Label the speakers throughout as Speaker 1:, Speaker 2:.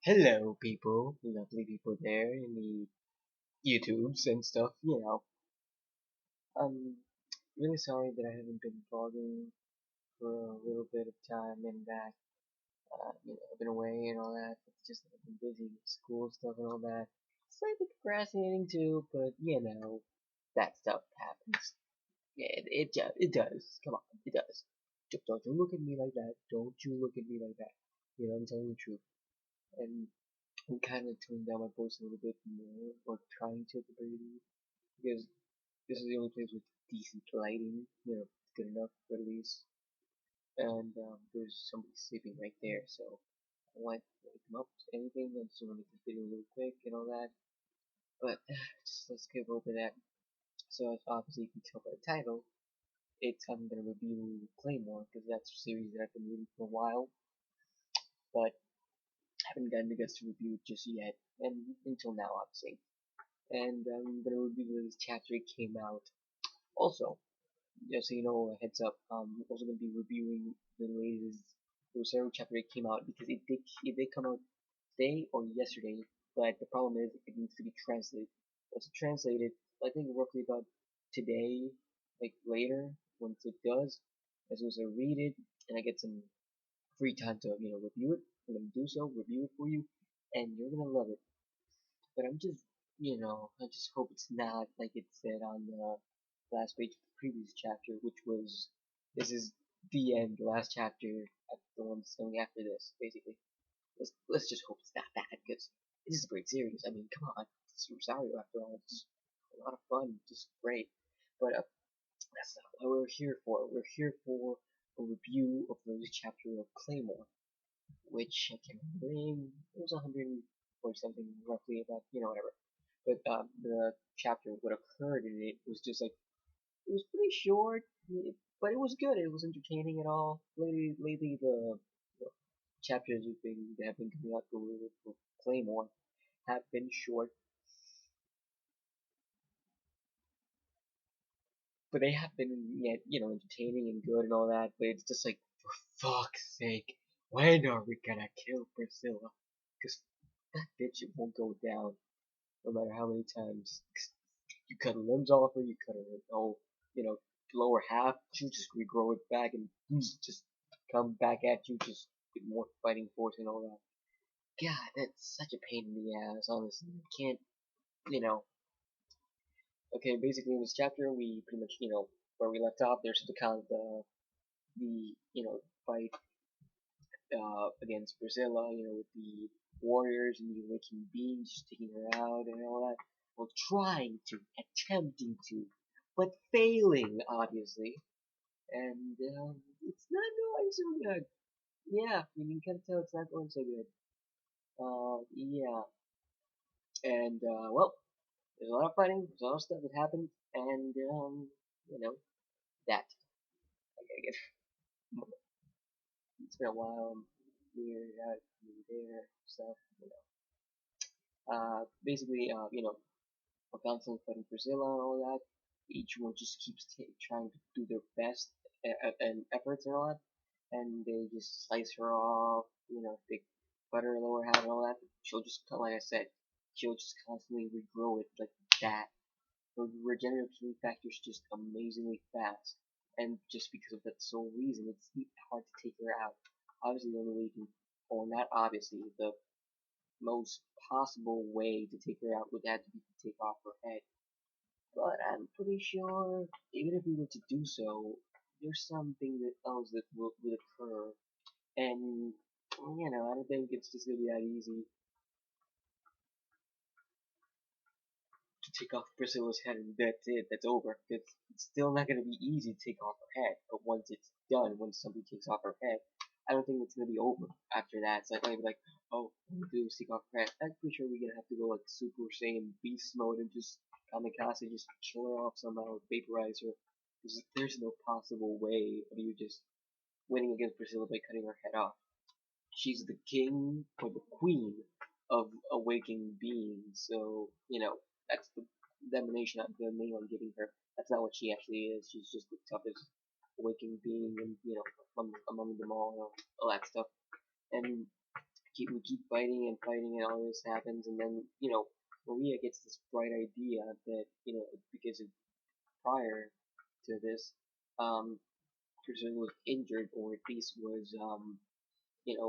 Speaker 1: Hello, people, lovely people there in the YouTubes and stuff. I'm really sorry that I haven't been vlogging for a little bit of time and that. I've been away and all that. It's just that I've been busy with school stuff and all that. Slightly procrastinating too, but that stuff happens. It does. Come on, it does. Don't you look at me like that. Don't you look at me like that. I'm telling the truth. And I'm kind of tuning down my voice a little bit more, or trying to at the very least, because this is the only place with decent lighting. It's good enough at least. And there's somebody sleeping right there, so I want to wake him up. Anything, I just want to make this video really quick and all that. But just let's get over that. So as obviously you can tell by the title, I'm gonna review Claymore because that's a series that I've been reading for a while, but haven't gotten the guts to review it just yet, and until now obviously. And I'm gonna review the latest chapter it came out. Also, just so you know, a heads up, I'm also gonna be reviewing the latest Rosario chapter that came out because it did come out today or yesterday, but the problem is it needs to be translated. Once it's translated, I think roughly about today, like later, once it does, as soon as I read it and I get some free time to review it, I'm gonna do so, review it for you, and you're gonna love it. But I just hope it's not like it said on the last page of the previous chapter, which was, this is the end, the last chapter, the one that's coming after this, basically. Let's just hope it's not that, because it is a great series. I mean, come on, it's Rosario after all. It's a lot of fun, just great. But that's not what we're here for. We're here for a review of the latest chapter of Claymore, which I can't remember the name. It was 140 something, roughly, about, whatever. But the chapter, what occurred in it was just like, it was pretty short, but it was good. It was entertaining and all. Lately the chapters that have been coming out for Claymore have been short, but they have been yet entertaining and good and all that. But it's just like, for fuck's sake, when are we gonna kill Priscilla? Because that bitch, it won't go down no matter how many times you cut her limbs off her, you cut her whole lower half, she'll just regrow it back and just come back at you just with more fighting force and all that. God, that's such a pain in the ass, honestly. I can't, you know. Okay, basically in this chapter, we pretty much, where we left off, there's the kind of the fight against Priscilla, with the warriors and the awakening beings just taking her out and all that. Well, attempting to, but failing, obviously. And it's not going so good. Yeah, you can tell it's not going so good. Yeah, and well, there's a lot of fighting, there's a lot of stuff that happened, and that. I guess it's been a while. Weird out there stuff. Basically, we're constantly fighting Priscilla and all that. Each one just keeps trying to do their best and efforts and all that, and they just slice her off. They cut her lower half and all that. She'll just, like I said, she'll just constantly regrow it like that. Her regenerative healing factor is just amazingly fast, and just because of that sole reason, it's hard to take her out. Obviously, the only way you can, or not obviously, the most possible way to take her out would have to be to take off her head. But I'm pretty sure, even if we were to do so, there's something else that would occur, and I don't think it's just gonna be that easy to take off Priscilla's head and that's it, that's over. It's still not gonna be easy to take off her head, but once it's done, once somebody takes off her head, I don't think it's gonna be over after that. So I thought you'd be like, oh, what we do is take off her head. I'm pretty sure we're gonna have to go like Super Saiyan Beast mode and just kamikaze, just kill her off somehow, vaporize her. There's no possible way of you just winning against Priscilla by cutting her head off. She's the king or the queen of awakening beings, so that's the domination the name I'm giving her. That's not what she actually is. She's just the toughest awakening being, and among them all that stuff. And we keep fighting and fighting, and all this happens, and then Maria gets this bright idea that because prior to this, um, Priscilla was injured, or at least was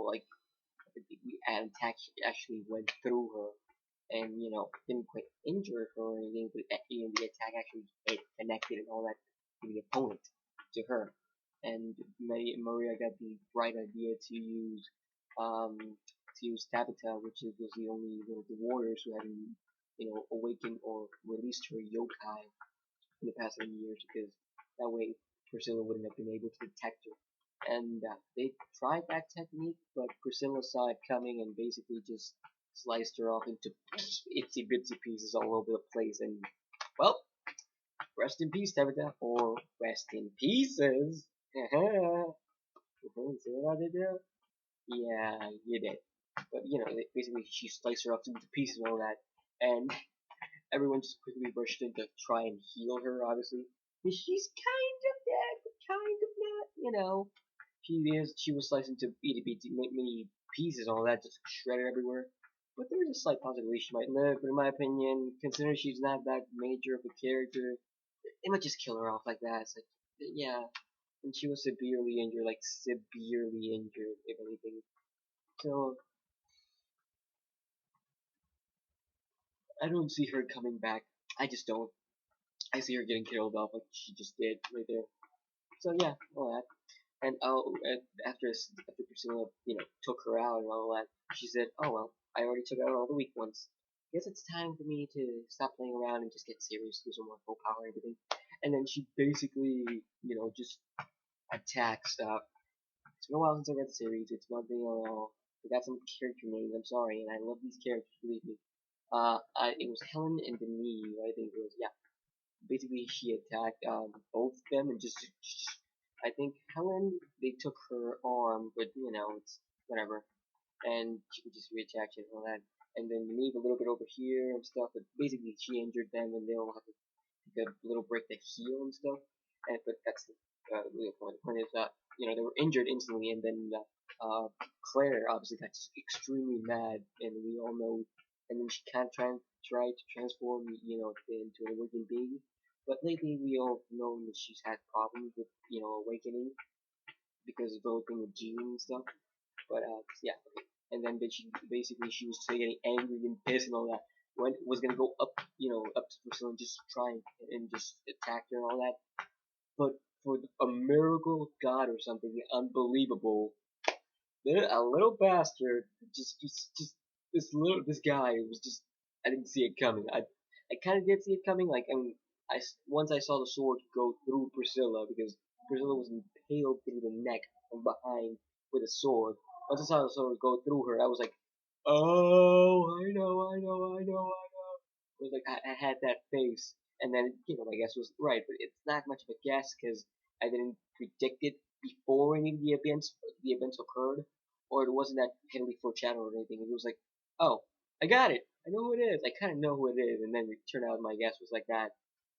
Speaker 1: like the attack actually went through her, and didn't quite injure her or anything, but the attack actually connected and all that to the opponent, to her. And Maria got the bright idea to use Tabitha, which was the only one of the warriors who hadn't awakened or released her yokai in the past 7 years, because that way Priscilla wouldn't have been able to detect her. And they tried that technique, but Priscilla saw it coming and basically just sliced her off into itsy bitsy pieces all over the place. And well, rest in peace, Tabitha, or rest in pieces. See what I did there? Yeah, you did. But basically she sliced her up into pieces and all that, and everyone just quickly rushed in to try and heal her. Obviously, she's kind of dead, but kind of not. She was sliced into itty bitty mini pieces and all that, just shredded everywhere. But there is a slight possibility she might live. But in my opinion, considering she's not that major of a character, they might just kill her off like that. It's like, yeah. And she was severely injured, like severely injured, if anything. So I don't see her coming back. I just don't. I see her getting killed off like she just did right there. So yeah, all that. And after Priscilla, took her out and all that, she said, "Oh well, I already took out all the weak ones. Guess it's time for me to stop playing around and just get serious, do some more full power and everything." And then she basically, just attacks stuff. It's been a while since I read the series. It's one thing at all. We got some character names. I'm sorry, and I love these characters. Believe me. It was Helen and Denis. I think it was. Yeah. Basically, she attacked both of them and just I think Helen, they took her arm, but it's whatever, and she could just reattach it and all that. And then leave a little bit over here and stuff, but basically she injured them, and they'll have to take a little break to heal and stuff. And but that's the real point. The point is that they were injured instantly, and then Claire obviously got extremely mad, and we all know. And then she can't try to transform into a living being. But lately we all know that she's had problems with awakening because of the whole thing with Jean and stuff. But yeah, okay. And then she was getting angry and pissed and all that. When was gonna go up up to Priscilla and just try and just attack her and all that. But for a miracle of God or something unbelievable, a little bastard just this guy was just, I didn't see it coming. I kind of did see it coming. Like, I mean, once I saw the sword go through Priscilla, because Priscilla was impaled through the neck from behind with a sword. Once I saw the sword go through her, I was like, oh, I know. It was like I had that face, and then my guess was right, but it's not much of a guess because I didn't predict it before any of the events occurred, or it wasn't that heavily foreshadowed or anything. It was like, oh, I got it. I know who it is. I kind of know who it is, and then it turned out my guess was like that.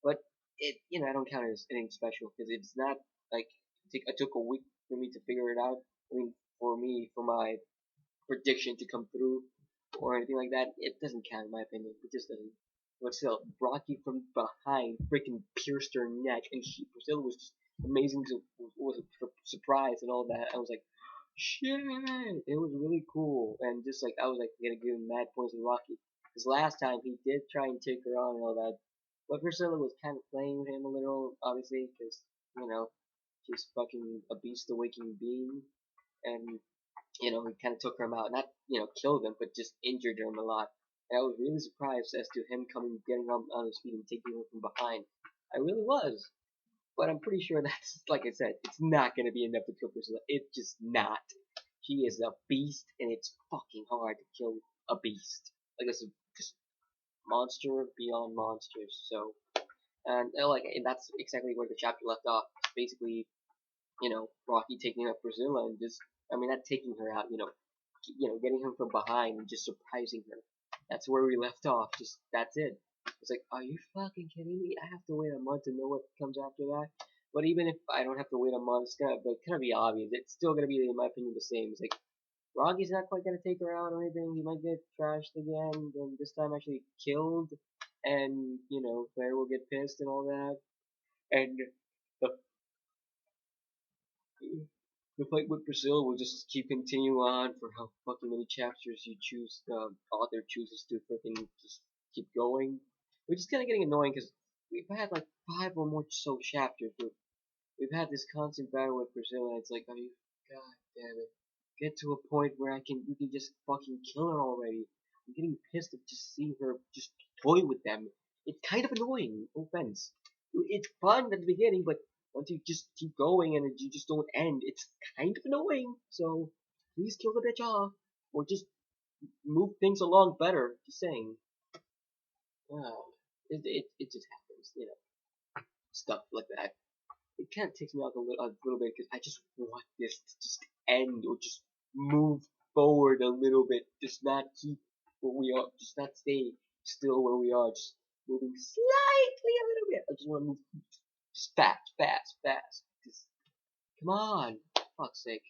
Speaker 1: But I don't count it as anything special because it's not like it took a week for me to figure it out. I mean, for my prediction to come through or anything like that, it doesn't count in my opinion. It just doesn't. But still, Rocky from behind freaking pierced her neck, and Priscilla was just amazing. Was surprised and all that. I was like, shit, it was really cool, and just like I was like gonna give him mad points to Rocky, because last time he did try and take her on and all that, but Priscilla was kind of playing with him a little, obviously, because she's fucking a beast awakening being, and he kind of took him out, not killed him, but just injured him a lot. And I was really surprised as to him getting on his feet and taking her from behind. I really was. But I'm pretty sure that's, like I said, it's not going to be enough to kill Priscilla. It's just not. She is a beast, and it's fucking hard to kill a beast. Like, it's just monster beyond monsters. So, and that's exactly where the chapter left off. Basically, Rocky taking up Priscilla and just, I mean, not taking her out, getting her from behind and just surprising her. That's where we left off. Just, that's it. It's like, are you fucking kidding me? I have to wait a month to know what comes after that. But even if I don't have to wait a month, it's gonna be obvious. It's still gonna be, in my opinion, the same. It's like, Rocky's not quite gonna take her out or anything. He might get trashed again, then this time actually killed, and Claire will get pissed and all that. And the the fight with Priscilla will just keep continuing on for how fucking many chapters you choose. The author chooses to freaking just keep going, which is kind of getting annoying because we've had like 5 or more chapters where we've had this constant battle with Priscilla, and it's like, god damn it, get to a point where we can just fucking kill her already. I'm getting pissed at just seeing her just toy with them. It's kind of annoying, no offense. It's fun at the beginning, but once you just keep going and you just don't end, it's kind of annoying. So please kill the bitch off, or just move things along better. Just saying. It just happens, stuff like that. It kind of takes me out a little bit because I just want this to just end or just move forward a little bit. Just not keep where we are. Just not stay still where we are. Just moving slightly a little bit. I just want to move just fast, fast, fast. Just come on, for fuck's sake.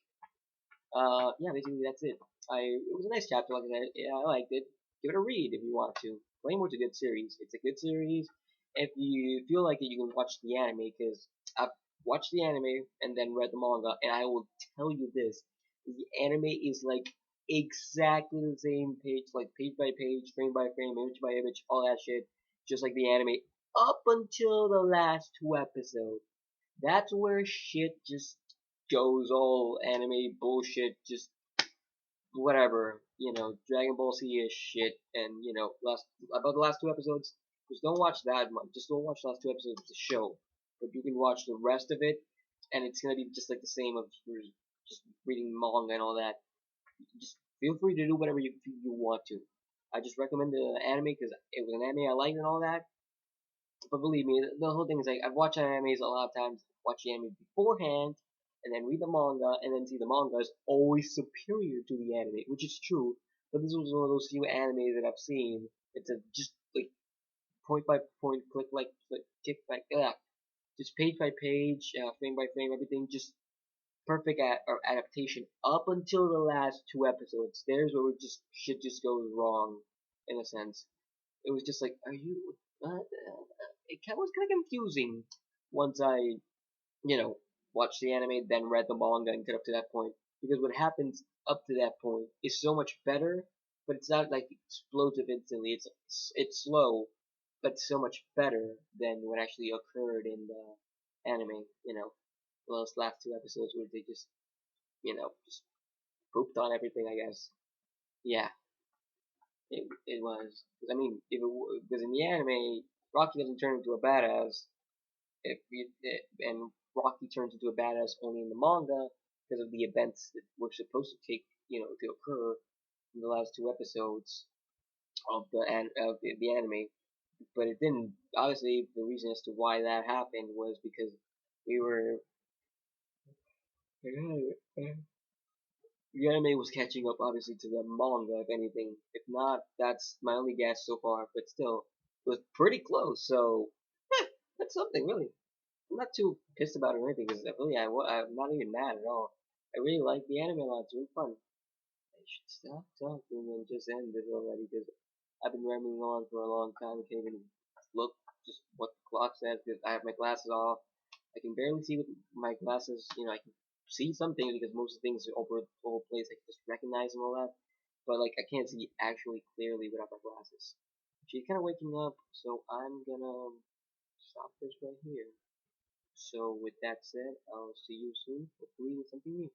Speaker 1: Yeah, basically that's it. It was a nice chapter, like I said. Yeah, I liked it. Give it a read if you want to. Claymore's a good series. It's a good series. If you feel like it, you can watch the anime because I've watched the anime and then read the manga, and I will tell you this: the anime is like exactly the same page, like page by page, frame by frame, image by image, all that shit, just like the anime, up until the last 2 episodes. That's where shit just goes all anime bullshit, just whatever, Dragon Ball Z is shit, and about the last 2 episodes, just don't watch that much. Just don't watch the last 2 episodes of the show, but you can watch the rest of it, and it's gonna be just like the same of just reading manga and all that. Just feel free to do whatever you want to. I just recommend the anime because it was an anime I liked and all that. But believe me, the whole thing is like I've watched animes a lot of times. Watch the anime beforehand, and then read the manga, and then see the manga is always superior to the anime, which is true. But this was one of those few animes that I've seen. It's a just like point by point, click like click, kick like just page by page, frame by frame, everything just perfect adaptation up until the last 2 episodes. There's where just shit just goes wrong, in a sense. It was just like, are you? Was kind of confusing once I, watched the anime, then read the manga and get up to that point. Because what happens up to that point is so much better, but it's not like explosive instantly. It's slow, but so much better than what actually occurred in the anime. Those last 2 episodes where they just pooped on everything. I guess. Yeah, it was. Because I mean, because in the anime, Rocky doesn't turn into a badass. And Rocky turns into a badass only in the manga because of the events that were supposed to to occur in the last 2 episodes of the anime. But it didn't. Obviously, the reason as to why that happened was because we were the anime was catching up, obviously, to the manga, if anything. If not, that's my only guess so far. But still, it was pretty close. So that's something, really. I'm not too pissed about it or anything, because really, I'm not even mad at all. I really like the anime a lot. It's really fun. I should stop talking and just end it already, because I've been rambling on for a long time. I can't even look just what the clock says, because I have my glasses off. I can barely see with my glasses. I can see some things because most of the things are over the whole place. I can just recognize and all that. But, like, I can't see actually clearly without my glasses. She's kind of waking up, so I'm gonna stop this right here. So with that said, I'll see you soon, hopefully with something new.